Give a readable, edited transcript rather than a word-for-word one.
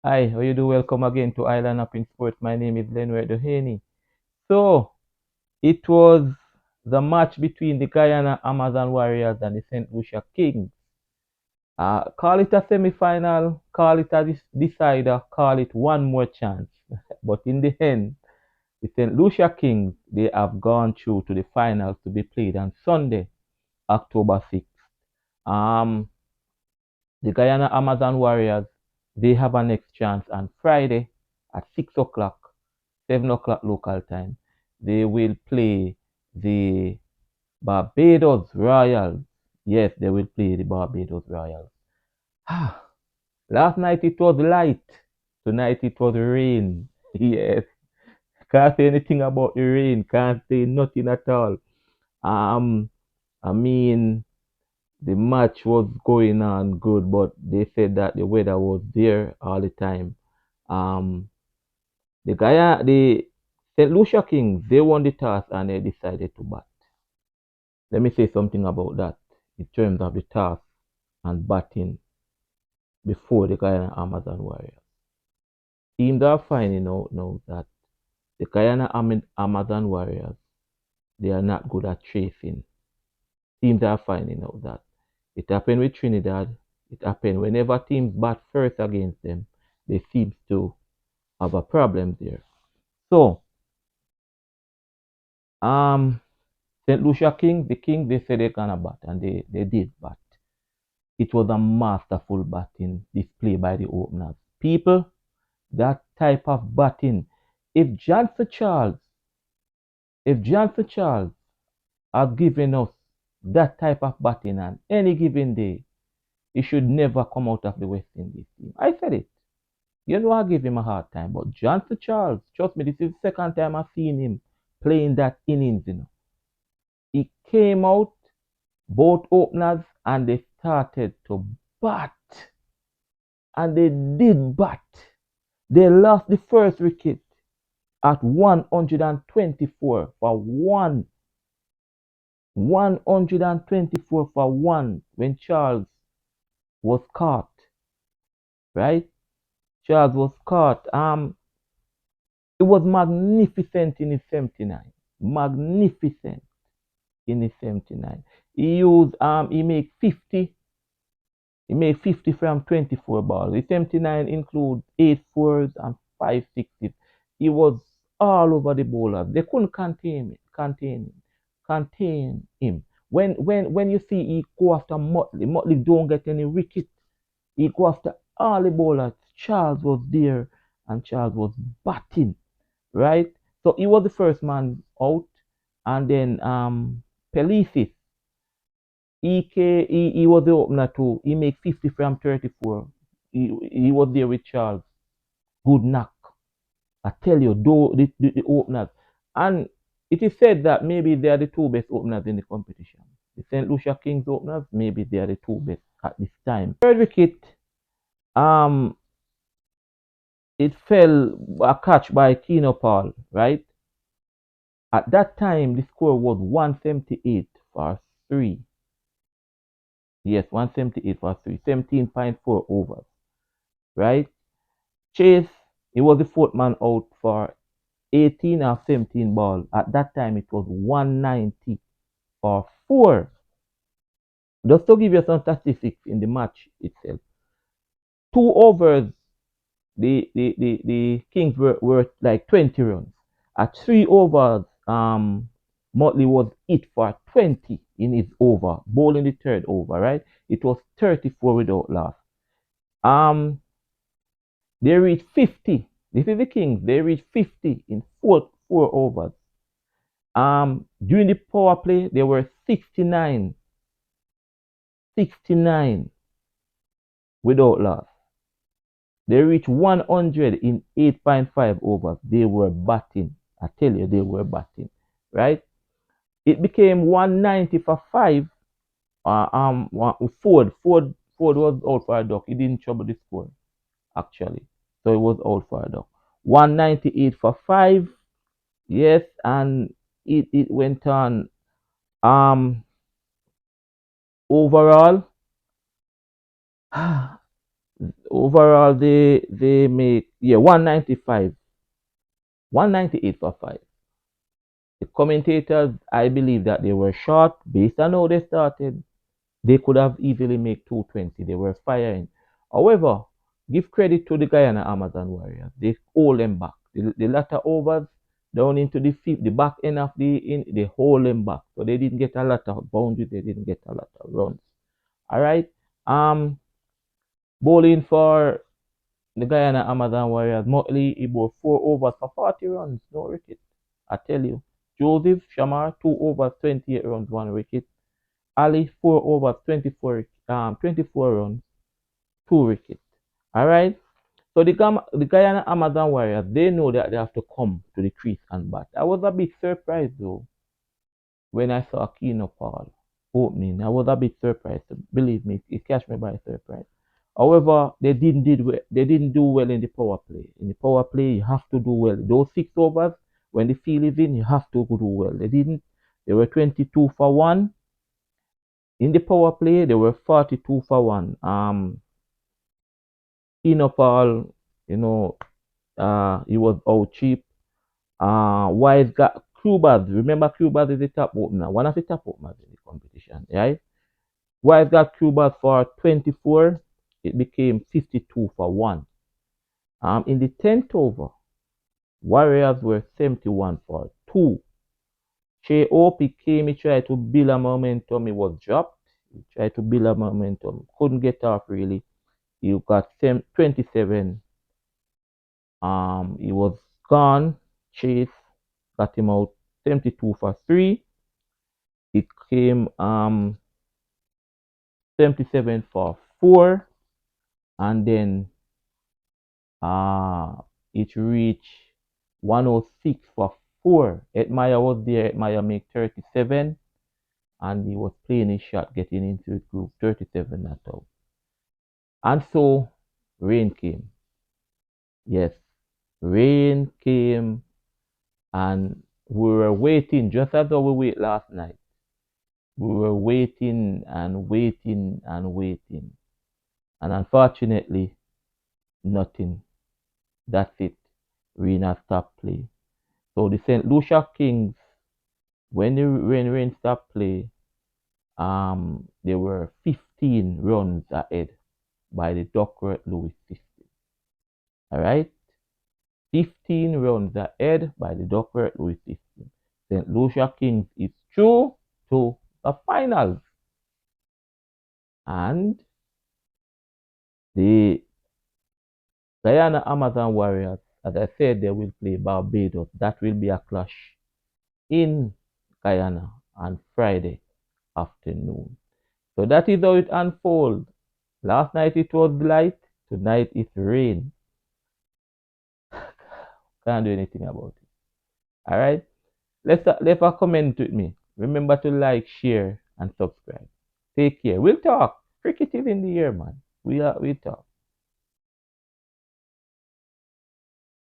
Hi, how you do? Welcome again to Island Up in Sports. My name is Lenward Doheny. So, it was the match between the Guyana Amazon Warriors and the St. Lucia Kings. Call it a semi-final, call it a decider, call it one more chance. But in the end, the St. Lucia Kings, they have gone through to the finals to be played on Sunday, October 6th. Um, the Guyana Amazon Warriors, they have a next chance on Friday at 6 o'clock, 7 o'clock local time. They will play the Barbados Royals. Yes, they will play the Barbados Royals. Last night it was light. Tonight it was rain. Yes. Can't say anything about the rain. Can't say nothing at all. Um, I mean, the match was going on good, but they said that the weather was there all the time. Um, the St. Lucia Kings, they won the toss and they decided to bat. Let me say something about that in terms of the toss and batting before the Guyana Amazon Warriors. Teams are finding out now that the Guyana Amazon Warriors, they are not good at chasing. Teams are finding out that. It happened with Trinidad. It happened whenever teams bat first against them, they seem to have a problem there. So, St. Lucia King, the King, they said they're gonna bat, and they did bat. It was a masterful batting display by the openers. People, that type of batting, if Johnson Charles, if Johnson Charles has given us that type of batting on any given day, he should never come out of the West Indies team. I said it. You know, I give him a hard time, but Johnson Charles, trust me, this is the second time I've seen him playing that innings. He came out, both openers, and they started to bat. And they did bat. They lost the first wicket at 124 for one. 124 for one when Charles was caught, right? Charles was caught. It was magnificent in his 79. Magnificent in his 79. He made 50. He made 50 from 24 balls. The 79 include 8 fours and 5 sixes. He was all over the bowlers. They couldn't contain him. When you see he go after Motley don't get any wicket. He go after all the bowlers. Charles was there and Charles was batting, right? So he was the first man out, and then Pelisis, he was the opener too. He made 50 from 34. He was there with Charles. Good knock. I tell you, though the openers. And it is said that maybe they are the two best openers in the competition. The St. Lucia Kings openers, maybe they are the two best at this time. Third wicket, um, it fell a catch by Keno Paul, right? At that time, the score was 178 for 3. Yes, 178 for 3, 17.4 overs, right? Chase, he was the fourth man out for 18 or 17 ball. At that time, it was 190 for 4. Just to give you some statistics in the match itself. 2 overs, the Kings were like 20 runs. At 3 overs, Motley was hit for 20 in his over, bowling the third over, right? It was 34 without loss. They reached 50. This is the Kings. They reached 50 in four overs. During the power play, they were 69 without loss. They reached 100 in 8.5 overs. They were batting. I tell you, they were batting, right? It became 190 for 5. Ford was out for a duck. He didn't trouble the score, actually. So it was out for a duck. 198 for 5. Yes, and it went on. Overall, overall they make, yeah, 195, 198 for five. The commentators, I believe that they were short based on how they started. They could have easily made 220. They were firing. However, give credit to the Guyana Amazon Warriors. They hold them back. The latter overs down into the fifth, the back end of they hold them back. So they didn't get a lot of boundaries. They didn't get a lot of runs. All right. Bowling for the Guyana Amazon Warriors, Motley, he bowled 4 overs for 40 runs, no wicket. I tell you. Joseph Shamar, 2 overs, 28 runs, 1 wicket. Ali, 4 overs, 24 runs, 2 wickets. All right. So the Guyana Amazon Warriors, they know that they have to come to the crease and bat. I was a bit surprised though when I saw Keno Paul opening. I was a bit surprised. Believe me, it catch me by surprise. However, they didn't do well in the power play. In the power play, you have to do well. Those 6 overs, when the field is in, you have to do well. They didn't. They were 22 for one. In the power play, they were 42 for one. Paul, he was out cheap. Wise got Cubas. Remember, Cubas is the top opener, one of the top openers in the competition, right? Wise got Cubas for 24. It became 52 for one. In the 10th over, Warriors were 71 for two. Shea Opie came, he tried to build a momentum, he was dropped. He tried to build a momentum, couldn't get off really. He got 27. He was gone. Chase got him out 72 for three. It came 77 for four, and then it reached 106 for four. Edmire was there. Edmire made 37, and he was playing his shot, getting into the group 37 not out. And so rain came. Yes, rain came, and we were waiting just as we wait last night. We were waiting and waiting and waiting. And unfortunately, nothing. That's it. Rena stopped play. So the St. Lucia Kings, when rain stopped play, they were 15 runs ahead by the Duckworth Lewis system. Alright? 15 runs ahead by the Duckworth Lewis system. St. Lucia Kings is through to the finals. And the Guyana Amazon Warriors, as I said, they will play Barbados. That will be a clash in Guyana on Friday afternoon. So that is how it unfolds. Last night it was light, tonight it's rain. Can't do anything about it. All right? Leave a comment with me. Remember to like, share, and subscribe. Take care. We'll talk. Cricket is in the air, man. We'll talk.